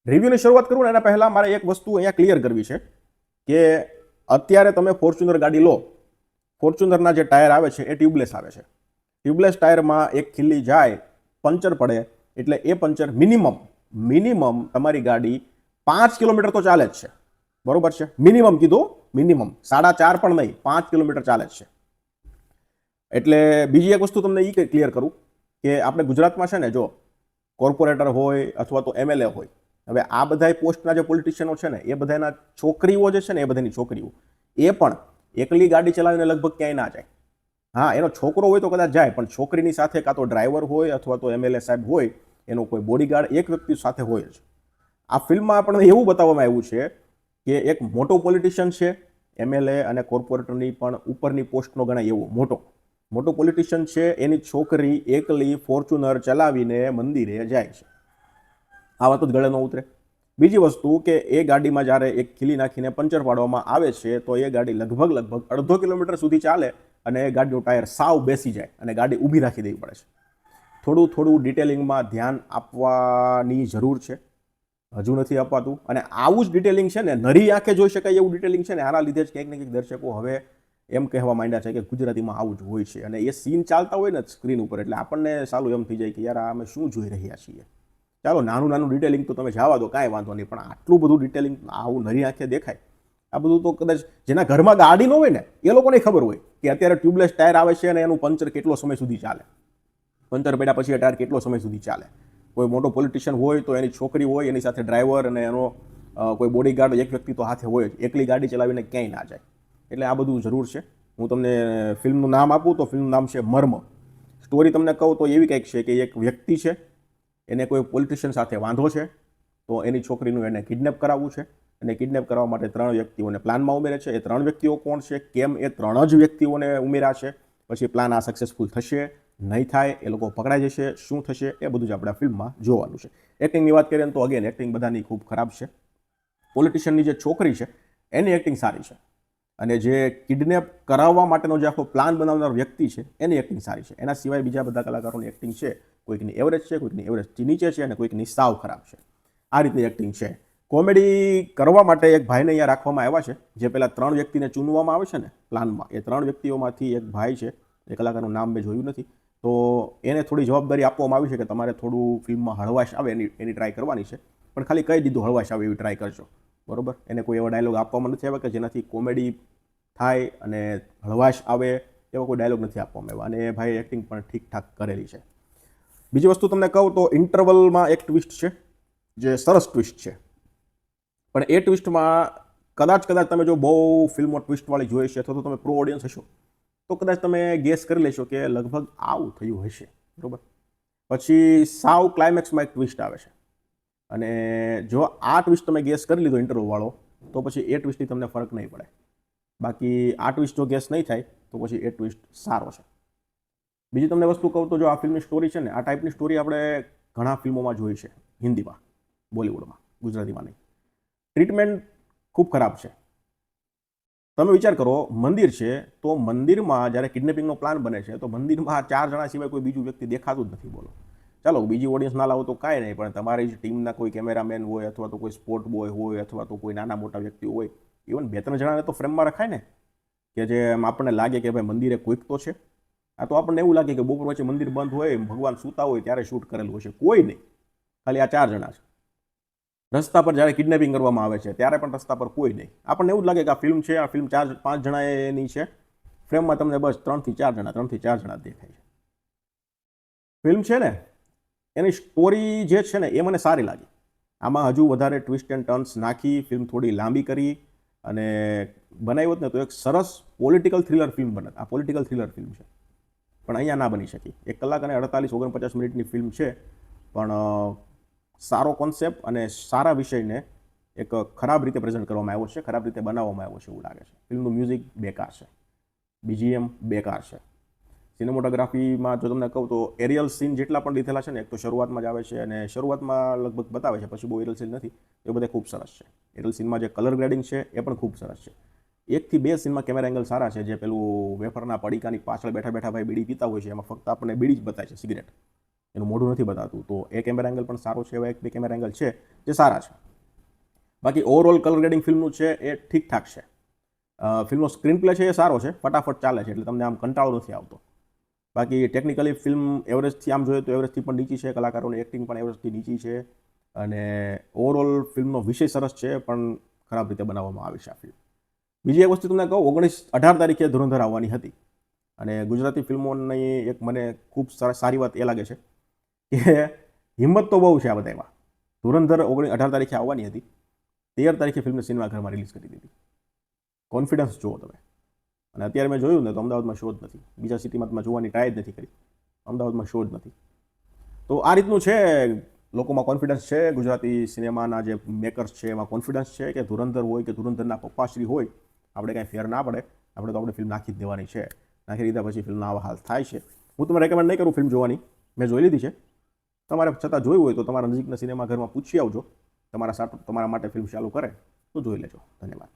રિવ્યુની શરૂઆત કરું ને એના પહેલાં મારે એક વસ્તુ અહીંયા ક્લિયર કરવી છે કે અત્યારે તમે ફોર્ચ્યુનર ગાડી લો, ફોર્ચ્યુનરના જે ટાયર આવે છે એ ટ્યુબલેસ આવે છે. ટ્યુબલેસ ટાયરમાં એક ખીલ્લી જાય, પંચર પડે એટલે એ પંચર મિનિમમ તમારી ગાડી 5 કિલોમીટર તો ચાલે જ છે, બરોબર છે? મિનિમમ કીધું, મિનિમમ 4.5 પણ નહીં, 5 કિલોમીટર ચાલે જ છે. એટલે બીજી એક વસ્તુ તમને એ ક્લિયર કરું કે આપણે ગુજરાતમાં છે ને, જો કોર્પોરેટર હોય અથવા તો એમએલએ હોય, હવે આ બધા પોસ્ટના જે પોલિટિશિયનો છે ને એ બધાના છોકરીઓ જે છે ને, એ બધાની છોકરીઓ એ પણ એકલી ગાડી ચલાવીને લગભગ ક્યાંય ના જાય. હા, એનો છોકરો હોય તો કદાચ જાય, પણ છોકરીની સાથે કાં તો ડ્રાઈવર હોય અથવા તો એમએલએ સાહેબ હોય, એનો કોઈ બોડીગાર્ડ એક વ્યક્તિ સાથે હોય જ. આ ફિલ્મમાં આપણને એવું બતાવવામાં આવ્યું છે કે એક મોટો પોલિટિશિયન છે, એમએલએ અને કોર્પોરેટરની પણ ઉપરની પોસ્ટનો ગણાય એવો મોટો પોલિટિશિયન છે, એની છોકરી એકલી ફોર્ચ્યુનર ચલાવીને મંદિરે જાય છે. આ વાત જ ગળે ન ઉતરે. બીજી વસ્તુ કે એ ગાડીમાં જ્યારે એક ખીલી નાખીને પંચર પાડવામાં આવે છે તો એ ગાડી લગભગ 1.5 કિલોમીટર સુધી ચાલે અને એ ગાડીનું ટાયર સાવ બેસી જાય અને ગાડી ઊભી રાખી દેવી પડે છે. થોડું ડિટેલિંગમાં ધ્યાન આપવાની જરૂર છે, હજુ નથી અપાતું. અને આવું જ ડિટેલિંગ છે ને, નરી આંખે જોઈ શકાય એવું ડિટેલિંગ છે ને, આના લીધે જ ક્યાંક ને ક્યાંક દર્શકો હવે એમ કહેવા માંડ્યા છે કે ગુજરાતીમાં આવું જ હોય છે. અને એ સીન ચાલતા હોય ને સ્ક્રીન ઉપર એટલે આપણને સાલું એમ થઈ જાય કે યાર અમે શું જોઈ રહ્યા છીએ. ચાલો નાનું ડિટેલિંગ તો તમે જવા દો, કાંઈ વાંધો નહીં, પણ આટલું બધું ડિટેલિંગ આવું નરી આંખે દેખાય, આ બધું તો કદાચ જેના ઘરમાં ગાડી ન હોય ને એ લોકોને ખબર હોય કે અત્યારે ટ્યુબલેસ ટાયર આવે છે અને એનું પંચર કેટલો સમય સુધી ચાલે, પંચર પડ્યા પછી એ ટાયર કેટલો સમય સુધી ચાલે. કોઈ મોટો પોલિટિશિયન હોય તો એની છોકરી હોય, એની સાથે ડ્રાઈવર અને એનો કોઈ બોડીગાર્ડ એક વ્યક્તિ તો હાથે હોય જ, એકલી ગાડી ચલાવીને ક્યાંય ના જાય. એટલે આ બધું જરૂર છે. હું તમને ફિલ્મનું નામ આપું તો ફિલ્મનું નામ છે મર્મ. સ્ટોરી તમને કહું તો એવી કંઈક છે કે એક વ્યક્તિ છે, એને કોઈ પોલિટિશિયન સાથે વાંધો છે, તો એની છોકરીનું એને કિડનેપ કરાવવું છે અને કિડનેપ કરવા માટે 3 વ્યક્તિઓને પ્લાનમાં ઉમેરે છે. એ 3 વ્યક્તિઓ કોણ છે, કેમ એ 3 જ વ્યક્તિઓને ઉમેર્યા છે, પછી પ્લાન આ સક્સેસફુલ થશે નહીં થાય, એ લોકો પકડાઈ જશે, શું થશે, એ બધું જ આપણે આ ફિલ્મમાં જોવાનું છે. એક્ટિંગની વાત કરીએ તો અગેન એક્ટિંગ બધાની ખૂબ ખરાબ છે. પોલિટિશિયનની જે છોકરી છે એની એક્ટિંગ સારી છે, અને જે કિડનેપ કરાવવા માટેનો જે આખો પ્લાન બનાવનાર વ્યક્તિ છે એની એક્ટિંગ સારી છે. એના સિવાય બીજા બધા કલાકારોની એક્ટિંગ છે, કોઈકની એવરેજ છે, કોઈકની એવરેજથી નીચે છે અને કોઈકની સાવ ખરાબ છે. આ રીતની એક્ટિંગ છે. કોમેડી કરવા માટે એક ભાઈને અહીંયા રાખવામાં આવ્યા છે, જે પેલા 3 વ્યક્તિને ચૂનવામાં આવે છે ને પ્લાનમાં, એ 3 વ્યક્તિઓમાંથી એક ભાઈ છે, એ કલાકારનું નામ મેં જોયું નથી, તો એને થોડી જવાબદારી આપવામાં આવી છે કે તમારે થોડું ફિલ્મમાં હળવાશ આવે એની ટ્રાય કરવાની છે. પણ ખાલી કહી દીધું હળવાશ આવે એવી ટ્રાય કરજો, બરોબર? એને કોઈ એવા ડાયલોગ આપવામાં નથી આવ્યા કે જેનાથી કોમેડી થાય અને હળવાશ આવે, એવો કોઈ ડાયલોગ નથી આપવામાં આવ્યા. અને એ ભાઈ એક્ટિંગ પણ ઠીકઠાક કરેલી છે. બીજી વસ્તુ તમને કહું તો ઇન્ટરવલમાં એક ટ્વિસ્ટ છે જે સરસ ટ્વિસ્ટ છે, પણ એ ટ્વિસ્ટમાં કદાચ તમે જો બહુ ફિલ્મો ટ્વિસ્ટવાળી જોઈ છે અથવા તો તમે પ્રો ઓડિયન્સ હશો તો કદાચ તમે ગેસ કરી લેશો કે લગભગ આવું થયું હશે, બરોબર? પછી સાવ ક્લાઇમેક્સમાં એક ટ્વિસ્ટ આવે છે, અને જો આ ટ્વિસ્ટ તમે ગેસ કરી લીધો ઇન્ટરવલવાળો તો પછી એ ટ્વિસ્ટથી તમને ફરક નહીં પડે. બાકી આ ટ્વિસ્ટ જો ગેસ નહીં થાય તો પછી એ ટ્વિસ્ટ સારો છે. બીજી તમને વસ્તુ કહું તો જો આ ફિલ્મની સ્ટોરી છે ને, આ ટાઈપની સ્ટોરી આપણે ઘણા ફિલ્મોમાં જોઈ છે, હિન્દીમાં, બોલિવૂડમાં, ગુજરાતીમાં નહીં. ટ્રીટમેન્ટ ખૂબ ખરાબ છે. તમે વિચાર કરો, મંદિર છે તો મંદિરમાં જ્યારે કિડનેપિંગનો પ્લાન બને છે તો મંદિરમાં 4 જણા સિવાય કોઈ બીજું વ્યક્તિ દેખાતું જ નથી, બોલો. ચાલો બીજી ઓડિયન્સ ના લાવો તો કાંઈ નહીં, પણ તમારી જ ટીમના કોઈ કેમેરામેન હોય અથવા તો કોઈ સ્પોટ બોય હોય અથવા તો કોઈ નાના મોટા વ્યક્તિઓ હોય, ઇવન 2-3 જણાને તો ફ્રેમમાં રખાય ને, કે જે આપણને લાગે કે ભાઈ મંદિરે કોઈક તો છે. આ તો આપણને એવું લાગે કે બપોર વચ્ચે મંદિર બંધ હોય, ભગવાન સૂતા હોય ત્યારે શૂટ કરેલું હશે. કોઈ નહીં, ખાલી આ 4 જણા છે. રસ્તા પર જ્યારે કિડનેપિંગ કરવામાં આવે છે ત્યારે પણ રસ્તા પર કોઈ નહીં. આપણને એવું જ લાગે કે આ ફિલ્મ છે, આ ફિલ્મ 4-5 જણા એની છે, ફ્રેમમાં તમને બસ 3 થી 4 જણા દેખાય છે. ફિલ્મ છે ને એની સ્ટોરી જે છે ને એ મને સારી લાગી. આમાં હજુ વધારે ટ્વિસ્ટ એન્ડ ટર્ન્સ નાખી ફિલ્મ થોડી લાંબી કરી અને બનાવી હોત ને તો એક સરસ પોલિટિકલ થ્રિલર ફિલ્મ બનત. આ પોલિટિકલ થ્રિલર ફિલ્મ છે, પણ અહીંયા ના બની શકી. 1 કલાક અને 48-49 મિનિટની ફિલ્મ છે, પણ સારો કોન્સેપ્ટ અને સારા વિષયને એક ખરાબ રીતે પ્રેઝન્ટ કરવામાં આવ્યો છે, ખરાબ રીતે બનાવવામાં આવ્યો છે એવું લાગે છે. ફિલ્મનું મ્યુઝિક બેકાર છે, BGM બેકાર છે. સિનેમોટોગ્રાફીમાં જો તમને કહું તો એરિયલ સીન જેટલા પણ લીધેલા છે ને, એક તો શરૂઆતમાં જ આવે છે અને શરૂઆતમાં લગભગ બતાવે છે, પછી બહુ એરિયલ સીન નથી, એ બધા ખૂબ સરસ છે. એરિયલ સીનમાં જે કલર ગ્રેડિંગ છે એ પણ ખૂબ સરસ છે. 1 થી 2 સીનમાં કેમેરા એંગલ સારા છે, જે પેલું વેફરના પડીકાની પાછળ બેઠા ભાઈ બીડી પીતા હોય છે, એમાં ફક્ત આપણને બીડી જ બતાવે છે, સિગરેટ. એનું મોઢું નથી બતાવતું. તો એ કેમેરા એંગલ પણ સારો છે, એવા એક બે કેમેરા એંગલ છે જે સારા છે. બાકી ઓવરઓલ કલર ગ્રેડિંગ ફિલ્મનું છે એ ઠીકઠાક છે. ફિલ્મનો સ્ક્રીન પ્લે છે એ સારો છે, ફટાફટ ચાલે છે, એટલે તમને આમ કંટાળો નથી આવતો. બાકી ટેકનિકલી ફિલ્મ એવરેજથી આમ જોઈએ તો એવરેજથી પણ નીચી છે, કલાકારોની એક્ટિંગ પણ એવરેજથી નીચી છે, અને ઓવરઓલ ફિલ્મનો વિષય સરસ છે પણ ખરાબ રીતે બનાવવામાં આવી છે આ ફિલ્મ. બીજી એક વસ્તુ તમને કહું, 18 તારીખે ધુરંધર આવવાની હતી, અને ગુજરાતી ફિલ્મોની એક મને ખૂબ સારી વાત એ લાગે છે કે હિંમત તો બહુ છે આ બધામાં. ધુરંધર 18 તારીખે આવવાની હતી, 13 તારીખે ફિલ્મને સિનેમાઘરમાં રિલીઝ કરી દીધી. કોન્ફિડન્સ જુઓ તમે. અને અત્યારે મેં જોયું ને તો અમદાવાદમાં શો જ નથી, બીજા સિટીમાં તમે જોવાની ટ્રાય જ નથી કરી, અમદાવાદમાં શો જ નથી. તો આ રીતનું છે, લોકોમાં કોન્ફિડન્સ છે, ગુજરાતી સિનેમાના જે મેકર્સ છે એમાં કોન્ફિડન્સ છે કે ધુરંધર હોય કે ધુરંધરના પપ્પાશ્રી હોય, આપણે કાંઈ ફેર ના પડે, આપણે તો આપણે ફિલ્મ નાખી જ દેવાની છે. નાખી દીધા પછી ફિલ્મના આવા હાલ થાય છે. હું તમને રેકમેન્ડ નહીં કરું ફિલ્મ જોવાની, મેં જોઈ લીધી છે. તમારે છતાં જોયું હોય તો તમારા નજીકના સિનેમાઘરમાં પૂછી આવજો, તમારા માટે ફિલ્મ ચાલુ કરે તો જોઈ લેજો. ધન્યવાદ.